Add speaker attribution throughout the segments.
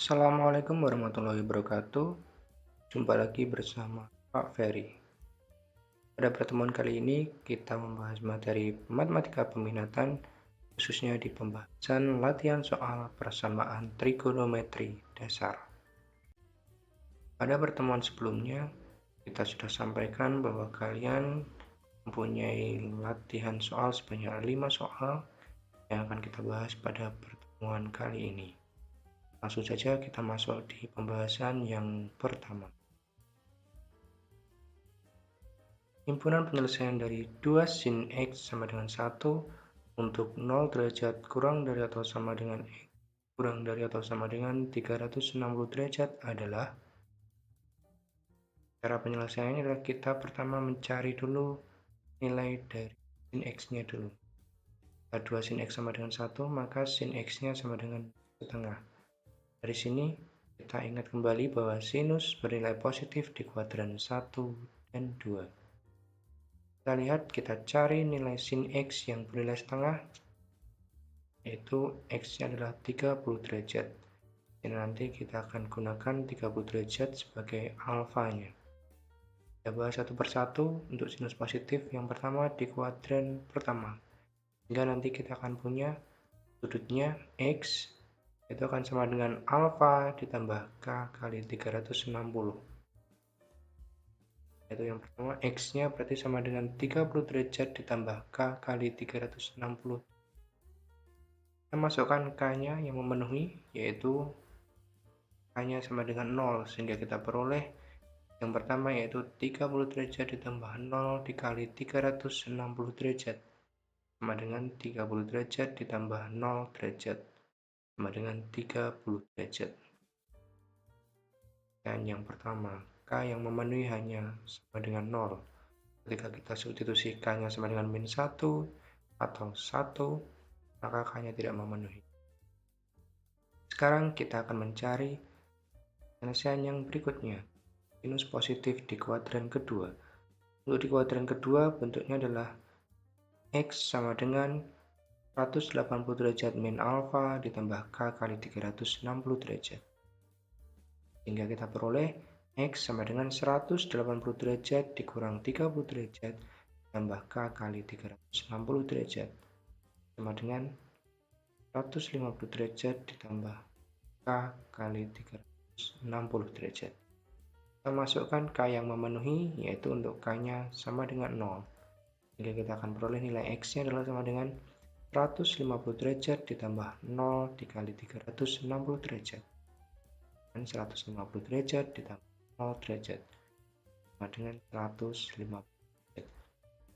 Speaker 1: Assalamualaikum warahmatullahi wabarakatuh. Jumpa lagi bersama Pak Ferry. Pada pertemuan kali ini kita membahas materi matematika peminatan, khususnya di pembahasan latihan soal persamaan trigonometri dasar. Pada pertemuan sebelumnya kita sudah sampaikan bahwa kalian mempunyai latihan soal sebanyak 5 soal yang akan kita bahas pada pertemuan kali ini. Langsung saja kita masuk di pembahasan yang pertama. Himpunan penyelesaian dari 2 sin X sama dengan 1 untuk 0 derajat kurang dari atau sama dengan X kurang dari atau sama dengan 360 derajat adalah. Cara penyelesaiannya adalah kita pertama mencari dulu nilai dari sin X-nya dulu. Jika 2 sin X sama dengan 1, maka sin X-nya sama dengan setengah. Dari sini kita ingat kembali bahwa sinus bernilai positif di kuadran 1 dan 2. Kita lihat, kita cari nilai sin X yang bernilai setengah, yaitu X-nya adalah 30 derajat. Dan nanti kita akan gunakan 30 derajat sebagai alfanya. Kita bahas satu persatu untuk sinus positif yang pertama di kuadran pertama. Hingga nanti kita akan punya sudutnya X, itu akan sama dengan alfa ditambah K kali 360. Yaitu yang pertama X-nya berarti sama dengan 30 derajat ditambah K kali 360. Kita masukkan K-nya yang memenuhi, yaitu K-nya sama dengan 0, sehingga kita peroleh yang pertama yaitu 30 derajat ditambah 0 dikali 360 derajat sama dengan 30 derajat ditambah 0 derajat sama dengan 30 derajat. Dan yang pertama, K yang memenuhi hanya sama dengan 0. Ketika kita substitusi K-nya sama dengan min 1 atau 1, maka K-nya tidak memenuhi. Sekarang kita akan mencari penyelesaian yang berikutnya, sinus positif di kuadran kedua. Untuk di kuadran kedua bentuknya adalah X sama dengan 180 derajat min alfa ditambah K kali 360 derajat. Sehingga kita peroleh X sama dengan 180 derajat dikurang 30 derajat ditambah K kali 360 derajat sama dengan 150 derajat ditambah K kali 360 derajat. Kita masukkan K yang memenuhi, yaitu untuk K-nya sama dengan 0. Sehingga kita akan peroleh nilai X-nya adalah sama dengan 150 derajat ditambah 0 dikali 360 derajat. Dan 150 derajat ditambah 0 derajat sama dengan 150 derajat.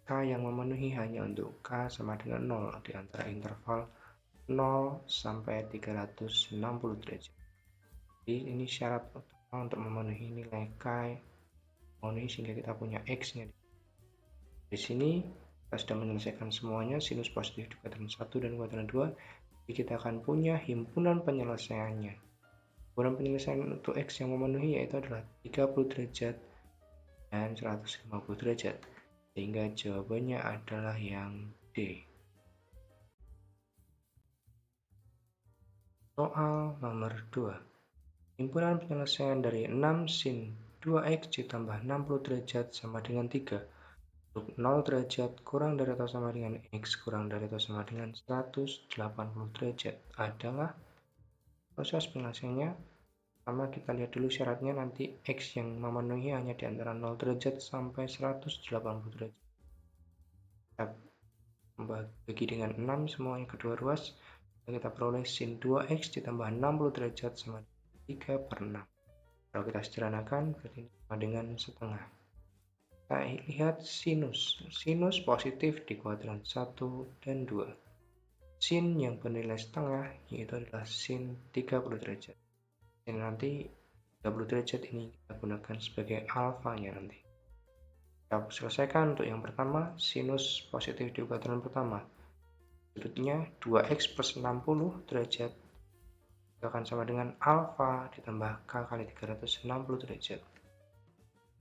Speaker 1: K yang memenuhi hanya untuk K sama dengan 0 di antara interval 0 sampai 360 derajat. Jadi ini syarat utama untuk memenuhi nilai K memenuhi, sehingga kita punya X-nya. Di sini kita sudah menyelesaikan semuanya, sinus positif di kuadran 1 dan kuadran 2. Jadi kita akan punya himpunan penyelesaiannya. Himpunan penyelesaian untuk X yang memenuhi yaitu adalah 30 derajat dan 150 derajat. Sehingga jawabannya adalah yang D. Soal nomor 2. Himpunan penyelesaian dari 6 sin 2X ditambah 60 derajat sama dengan 3. Untuk 0 derajat kurang dari atau sama dengan X kurang dari atau sama dengan 180 derajat adalah. Proses penyelesaiannya, pertama kita lihat dulu syaratnya, nanti X yang memenuhi hanya di antara 0 derajat sampai 180 derajat. Kita bagi dengan 6 semuanya kedua ruas, kita peroleh sin 2X ditambah 60 derajat sama 3/6. Kalau kita sederhanakan berarti sama dengan setengah. Kita lihat sinus positif di kuadran 1 dan 2. Sin yang bernilai setengah yaitu adalah sin 30 derajat. Dan nanti 30 derajat ini kita gunakan sebagai alfanya nanti. Kita selesaikan untuk yang pertama, sinus positif di kuadran pertama. Sudutnya 2X plus 60 derajat akan sama dengan alfa ditambah K kali 360 derajat.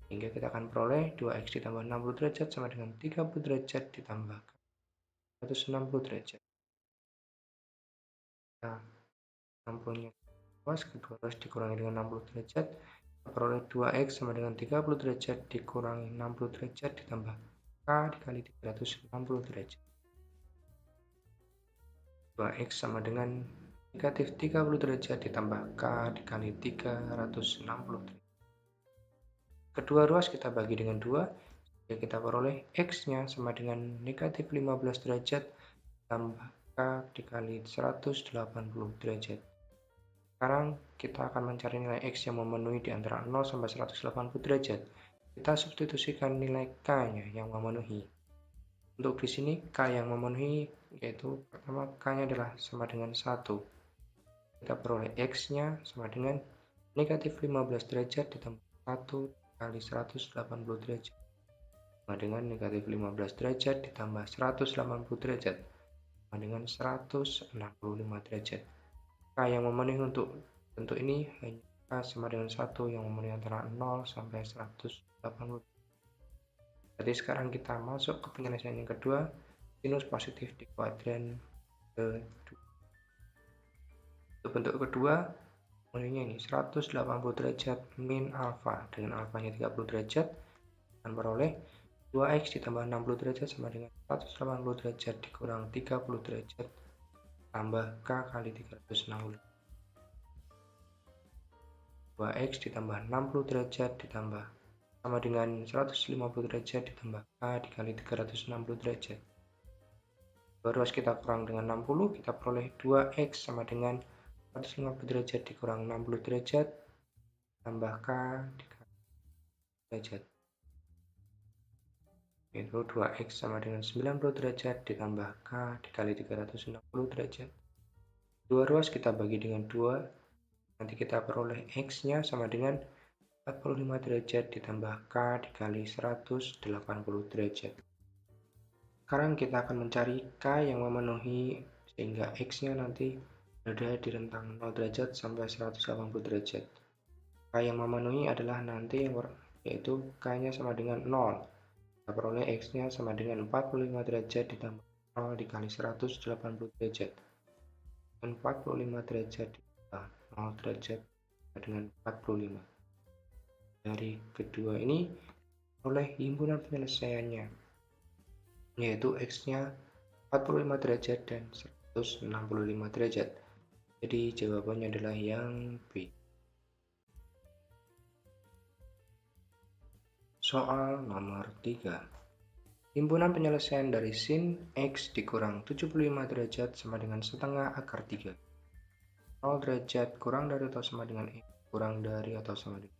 Speaker 1: Hingga kita akan peroleh 2X ditambah 60 derajat sama dengan 30 derajat ditambah 160 derajat. Nah, 60-nya ruas, kedua ruas dikurangi dengan 60 derajat, kita peroleh 2x sama dengan 30 derajat dikurangi 60 derajat ditambah K dikali 360 derajat. 2x sama dengan negatif 30 derajat ditambah K dikali 360 derajat. Kedua ruas kita bagi dengan 2, sehingga kita peroleh X-nya sama dengan negatif 15 derajat tambah K dikali 180 derajat. Sekarang kita akan mencari nilai X yang memenuhi di antara 0 sampai 180 derajat. Kita substitusikan nilai K-nya yang memenuhi. Untuk di sini K yang memenuhi yaitu pertama K-nya adalah sama dengan 1. Kita peroleh X-nya sama dengan negatif 15 derajat ditambah 1 kali 180 derajat. Sama dengan negatif 15 derajat ditambah 180 derajat. Sama dengan 165 derajat. K yang memenuhi untuk bentuk ini hanya K sama dengan 1 yang memenuhi antara 0 sampai 180. Jadi sekarang kita masuk ke penyelesaian yang kedua, sinus positif di kuadran kedua. Untuk bentuk kedua, memenuhinya ini 180 derajat min alfa dengan alfanya 30 derajat dan peroleh 2x ditambah 60 derajat sama dengan 180 derajat dikurang 30 derajat tambah K kali 360. 2x ditambah 60 derajat ditambah sama dengan 150 derajat ditambah K dikali 360 derajat. Dua ruas kita kurang dengan 60, kita peroleh 2x sama dengan 150 derajat dikurang 60 derajat tambah K dikali derajat. Itu 2x sama dengan 90 derajat ditambah K dikali 360 derajat. Dua ruas kita bagi dengan 2, nanti kita peroleh X-nya sama dengan 45 derajat ditambah K dikali 180 derajat. Sekarang kita akan mencari K yang memenuhi sehingga X-nya nanti berada di rentang 0 derajat sampai 180 derajat. K yang memenuhi adalah nanti yaitu K-nya sama dengan 0. Kita peroleh X-nya sama dengan 45 derajat ditambah 0 dikali 180 derajat. Dan 45 derajat ditambah 0 derajat dengan 45. Dari kedua ini oleh himpunan penyelesaiannya, yaitu X-nya 45 derajat dan 165 derajat. Jadi jawabannya adalah yang B. Soal nomor 3. Himpunan penyelesaian dari sin X dikurang 75 derajat sama dengan setengah akar 3. 0 derajat kurang dari atau sama dengan X kurang dari atau sama dengan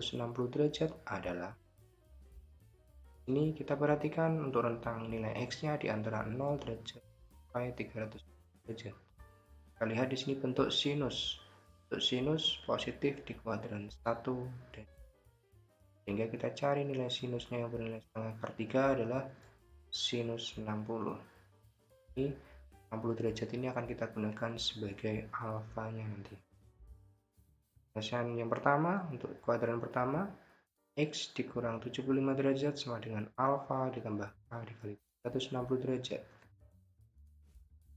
Speaker 1: 160 derajat adalah. Ini kita perhatikan untuk rentang nilai X-nya di antara 0 derajat sampai 300 derajat. Kita lihat di sini bentuk sinus. Bentuk sinus positif di kuadran 1 dan sehingga kita cari nilai sinusnya yang bernilai setengah akar 3 adalah sinus 60. Ini 60 derajat ini akan kita gunakan sebagai alfanya nanti. Penyelesaian yang pertama untuk kuadran pertama, X dikurang 75 derajat sama dengan alfa ditambah K dikali 160 derajat.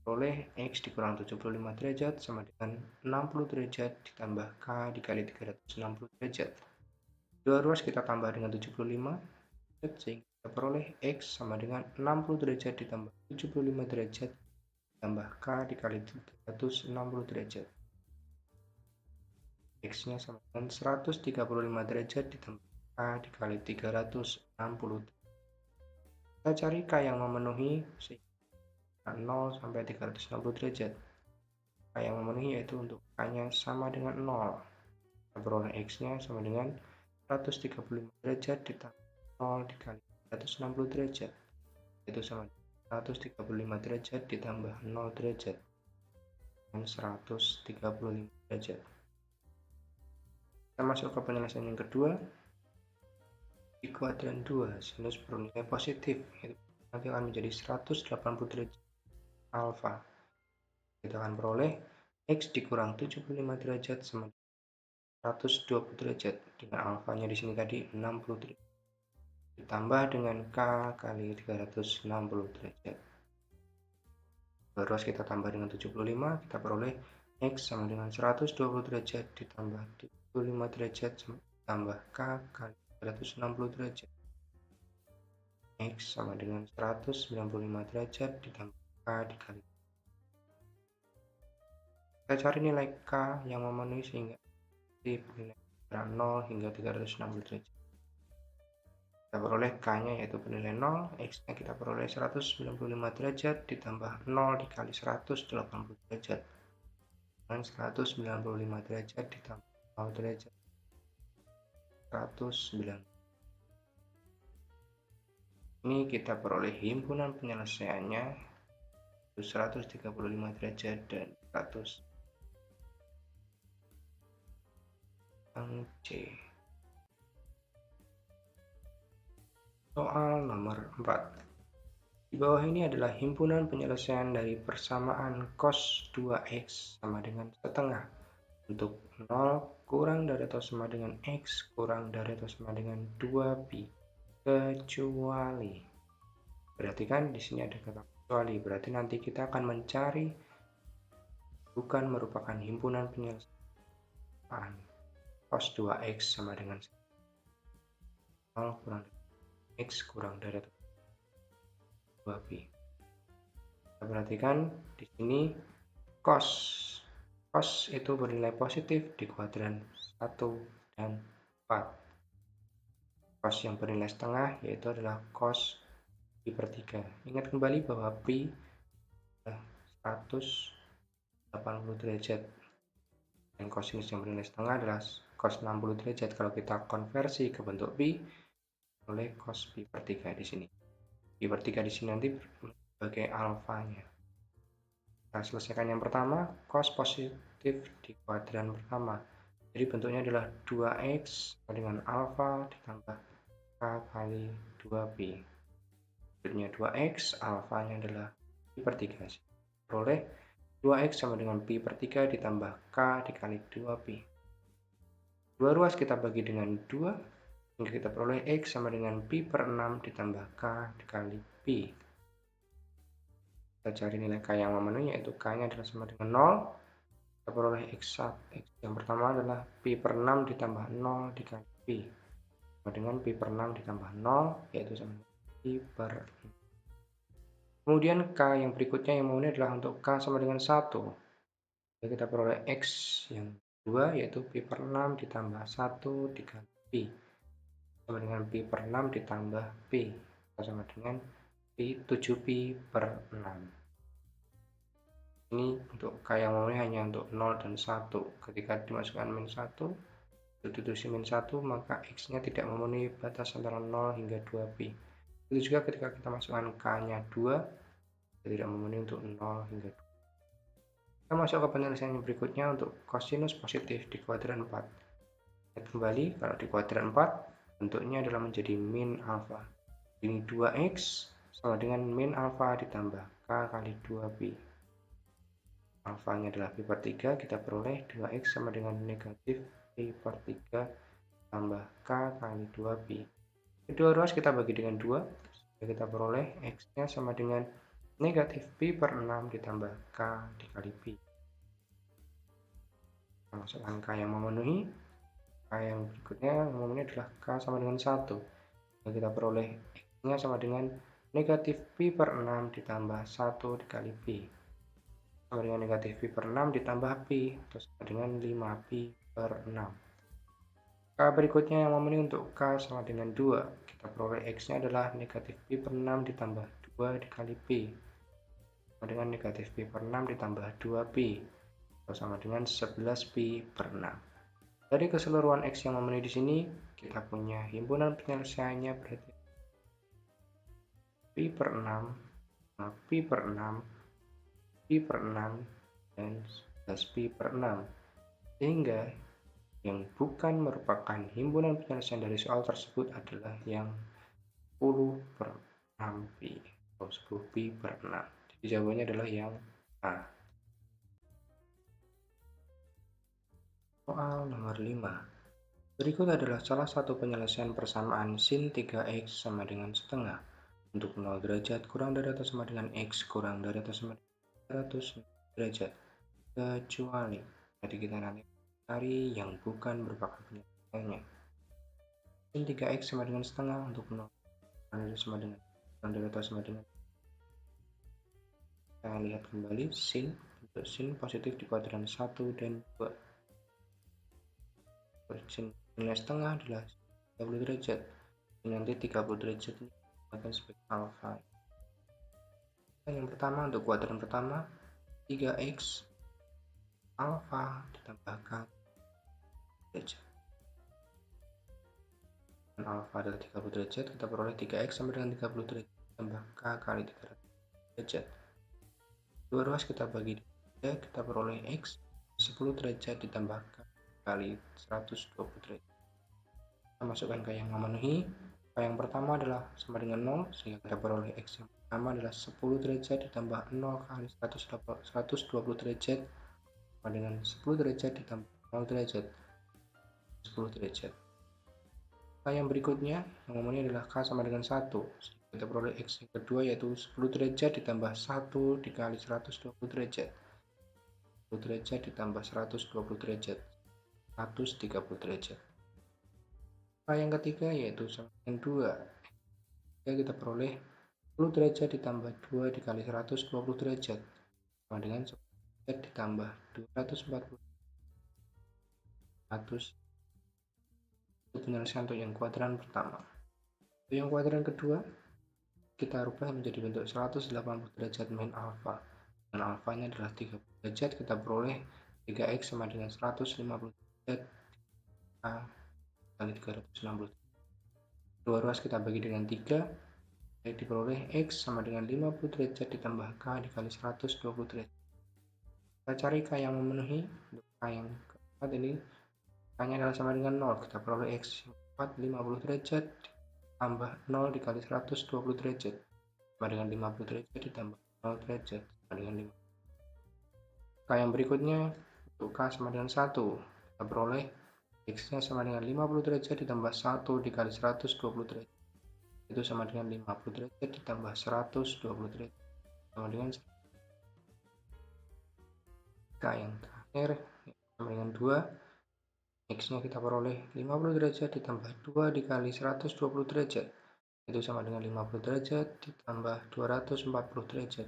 Speaker 1: Oleh X dikurang 75 derajat sama dengan 60 derajat ditambah K dikali 360 derajat. Dua ruas kita tambah dengan 75 derajat sehingga kita peroleh X sama dengan 60 derajat ditambah 75 derajat ditambah K dikali 360 derajat. X-nya sama dengan 135 derajat ditambah K dikali 360. Kita cari K yang memenuhi 0 sampai 360 derajat. K yang memenuhi yaitu untuk K-nya sama dengan 0. Kita peroleh X-nya sama dengan 135 derajat ditambah 0 dikali 360 derajat. Itu sama dengan 135 derajat ditambah 0 derajat. Dan 135 derajat. Kita masuk ke penyelesaian yang kedua. Di kuadran 2, sinus bernilai positif, yaitu nanti akan menjadi 180 derajat alfa. Kita akan peroleh X dikurang 75 derajat sama 120 derajat. Dengan alfanya di sini tadi 60 derajat. Ditambah dengan K kali 360 derajat. Terus kita tambah dengan 75, kita peroleh X sama dengan 120 derajat ditambah 75 derajat tambah K kali 160 derajat. X sama dengan 195 derajat ditambah K dikali. Kita cari nilai K yang memenuhi sehingga nilai 0 hingga 360 derajat. Kita peroleh K-nya yaitu bernilai 0, X-nya kita peroleh 195 derajat ditambah 0 dikali 180 derajat. Dengan 195 derajat ditambah 0 derajat. 190. Ini kita peroleh himpunan penyelesaiannya 135 derajat dan 100. C. Soal nomor 4. Di bawah ini adalah himpunan penyelesaian dari persamaan cos 2x sama dengan setengah untuk 0 kurang dari atau sama dengan x kurang dari atau sama dengan 2pi kecuali. Berarti kan di sini ada kata kecuali, berarti nanti kita akan mencari bukan merupakan himpunan penyelesaian cos 2x sama dengan 0 kurang dari x kurang dari atau 2pi. Kita perhatikan di sini cos itu bernilai positif di kuadran 1 dan 4. Cos yang bernilai setengah yaitu adalah cos pi per 3. Ingat kembali bahwa pi adalah 180 derajat dan kosinus yang bernilai setengah adalah cos 60 derajat. Kalau kita konversi ke bentuk pi oleh cos pi per 3 di sini. Pi per 3 di sini nanti sebagai alfanya. Kita selesaikan yang pertama, cos positif di kuadran pertama. Jadi bentuknya adalah 2x dengan alfa ditambah k kali 2pi. Bentuknya 2x, alfanya adalah pi per 3. Peroleh 2x sama dengan pi per 3 ditambah k dikali 2pi. Dua ruas kita bagi dengan 2 hingga kita peroleh x sama dengan pi per 6 ditambah k dikali pi. Kita cari nilai k yang memenuhi, yaitu k-nya adalah sama dengan 0. Kita peroleh x yang pertama adalah pi per 6 ditambah 0 dikali pi. Sama dengan pi per 6 ditambah 0, yaitu sama dengan pi per 6. Kemudian k yang berikutnya yang memenuhi adalah untuk k sama dengan 1. Jadi kita peroleh x yang kedua, yaitu pi per 6 ditambah 1 dikali pi. Sama dengan pi per 6 ditambah pi, sama dengan pi 7pi per 6. Ini untuk k yang memenuhi hanya untuk 0 dan 1. Ketika dimasukkan min 1, substitusi min 1, maka x-nya tidak memenuhi batas antara 0 hingga 2pi. Itu juga ketika kita masukkan k-nya 2, kita tidak memenuhi untuk 0 hingga 2. Kita masuk ke penyelesaian yang berikutnya untuk kosinus positif di kuadran 4. Lihat kembali, kalau di kuadran 4, bentuknya adalah menjadi min alfa. Ini 2x sama dengan min alfa ditambah k kali 2pi. Alfanya adalah pi per 3, kita peroleh 2x sama dengan negatif pi per 3 tambah k kali 2pi. Kedua ruas kita bagi dengan 2, kita peroleh x-nya sama dengan negatif pi per 6 ditambah k dikali pi. Kita masukkan k yang memenuhi. K yang berikutnya yang memenuhi adalah k sama dengan 1. Dan kita peroleh x-nya sama dengan negatif pi per 6 ditambah 1 dikali pi. Sama dengan negatif pi per 6 ditambah pi, atau sama dengan 5pi per 6. K berikutnya yang memenuhi untuk k sama dengan 2. Kita peroleh x-nya adalah negatif pi per 6 ditambah 2 dikali pi. Sama dengan negatif pi per 6 ditambah 2pi, atau sama dengan 11pi per 6. Dari keseluruhan x yang memenuhi di sini, kita punya himpunan penyelesaiannya berarti pi per 6, pi per 6, pi per 6, dan 11pi per 6. Sehingga yang bukan merupakan himpunan penyelesaian dari soal tersebut adalah yang 10 per 6pi atau 10pi per 6. Jadi jawabannya adalah yang A. Soal nomor 5. Berikut adalah salah satu penyelesaian persamaan sin 3x sama dengan setengah untuk 0 derajat kurang dari atau sama dengan x kurang dari atau sama dengan 100 derajat. kecuali. Jadi kita nanti cari yang bukan merupakan penyelesaiannya. Sin 3x sama dengan setengah untuk 0 sama dengan 0 sama dengan. Kita lihat kembali sin, untuk sin positif di kuadran 1 dan 2. Sin nilai setengah adalah 30 derajat. Nanti 30 derajat ini akan sebagai alfa. Yang pertama untuk kuadran pertama 3x alfa ditambahkan derajat. Dan alfa adalah 30 derajat, kita peroleh 3x sama dengan 30 derajat tambah k kali 300 derajat. Dua ruas kita bagi 3, kita peroleh x 10 derajat ditambah k kali 120 derajat. Kita masukkan k yang memenuhi. K yang pertama adalah sama dengan 0, sehingga kita peroleh x yang pertama adalah 10 derajat ditambah 0 kali 120 derajat sama dengan 10 derajat ditambah 0 derajat 10 derajat. K yang berikutnya yang memenuhi adalah k sama dengan 1, sehingga kita peroleh x yang kedua yaitu 10 derajat ditambah 1 dikali 120 derajat 10 derajat ditambah 120 derajat 130 derajat. K yang ketiga yaitu sama dengan 2, sehingga kita peroleh 10 derajat ditambah 2 dikali 120 derajat sama dengan 10 derajat ditambah 240 100. Itu penyelesaian untuk yang kuadran pertama. Untuk yang kuadran kedua kita rubah menjadi bentuk 180 derajat min alfa, dan alfanya adalah 30 derajat. Kita peroleh 3x sama dengan 150 derajat kali 360. Dua ruas kita bagi dengan 3, diperoleh x sama dengan 50 derajat ditambah k dikali 120 derajat. Kita cari k yang memenuhi. Untuk k yang keempat ini k nya adalah sama dengan 0, kita peroleh x yang keempat 50 derajat tambah 0 dikali 120 derajat sama dengan 50 derajat ditambah 0 derajat sama dengan 5. K yang berikutnya untuk k sama dengan 1, kita peroleh x nya sama dengan 50 derajat ditambah 1 dikali 120 derajat, itu sama dengan 50 derajat ditambah 120 derajat sama dengan 1. K yang terakhir sama dengan 2, x nya kita peroleh 50 derajat ditambah 2 dikali 120 derajat, itu sama dengan 50 derajat ditambah 240 derajat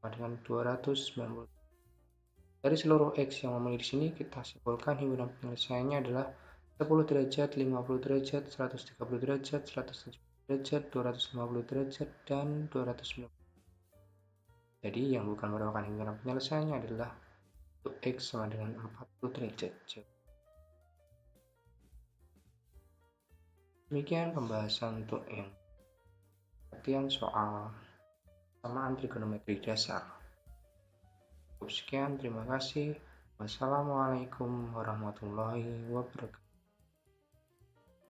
Speaker 1: sama dengan 290. Dari seluruh x yang memenuhi di sini kita simpulkan himpunan penyelesaiannya adalah 10 derajat, 50 derajat, 130 derajat, 170 derajat, 250 derajat, dan 290. Jadi yang bukan merupakan himpunan penyelesaiannya adalah untuk x sama dengan 40 derajat. Demikian pembahasan untuk yang latihan soal samaan trigonometri dasar. Sekian, terima kasih. Wassalamualaikum warahmatullahi wabarakatuh.